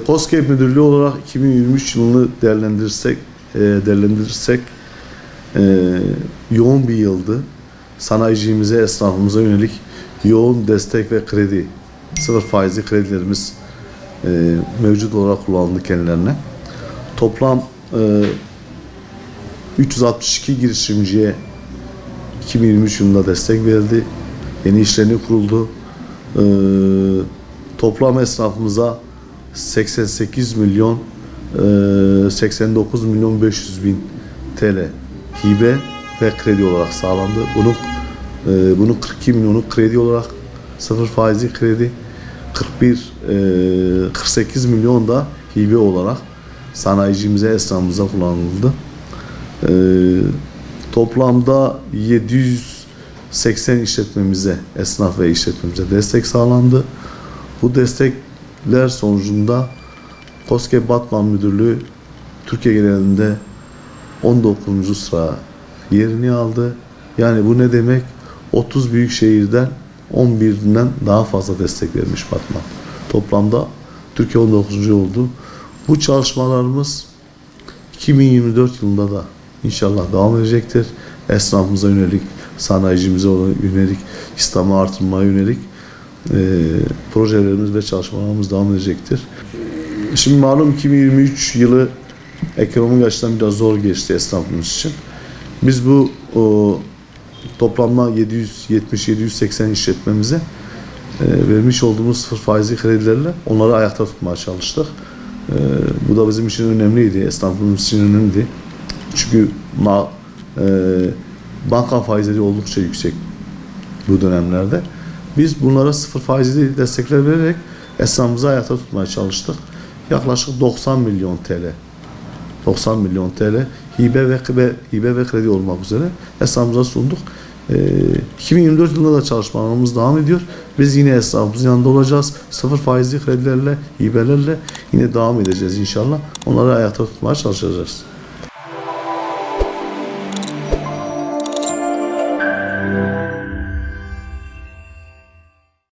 KOSGEB Müdürlüğü olarak 2023 yılını değerlendirirsek yoğun bir yıldı. Sanayicimize, esnafımıza yönelik yoğun destek ve kredi, sıfır faizli kredilerimiz mevcut olarak kullanıldı kendilerine. Toplam 362 girişimciye 2023 yılında destek verildi. Yeni işlerini kuruldu. Toplam esnafımıza 88 milyon 89 milyon 500 bin TL hibe ve kredi olarak sağlandı. Bunun 42 milyonu kredi olarak, sıfır faizli kredi, 48 milyon da hibe olarak sanayicimize, esnafımıza kullanıldı. Toplamda 780 işletmemize, esnaf ve işletmemize destek sağlandı. Bu destekler sonucunda KOSGEB Batman Müdürlüğü Türkiye genelinde 19. sıra yerini aldı. Yani bu ne demek? 30 büyük şehirden 11'den daha fazla destek vermiş Batman. Toplamda Türkiye 19. oldu. Bu çalışmalarımız 2024 yılında da inşallah devam edecektir. Esnafımıza yönelik, sanayicimize yönelik, İslam'ı artırmaya yönelik projelerimiz ve çalışmalarımız devam edecektir. Şimdi malum 2023 yılı ekonomik açıdan biraz zor geçti esnafımız için. Biz bu toplamda 770-780 işletmemize vermiş olduğumuz sıfır faizli kredilerle onları ayakta tutmaya çalıştık. Bu da bizim için önemliydi, esnafımız için önemliydi. Çünkü banka faizleri oldukça yüksek bu dönemlerde. Biz bunlara sıfır faizli destekler vererek esnafımızı ayakta tutmaya çalıştık. Yaklaşık 90 milyon TL hibe ve kredi olmak üzere esnafımıza sunduk. 2024 yılında da çalışmalarımız devam ediyor. Biz yine esnafımızın yanında olacağız. Sıfır faizli kredilerle, hibelerle yine devam edeceğiz inşallah. Onları ayakta tutmaya çalışacağız.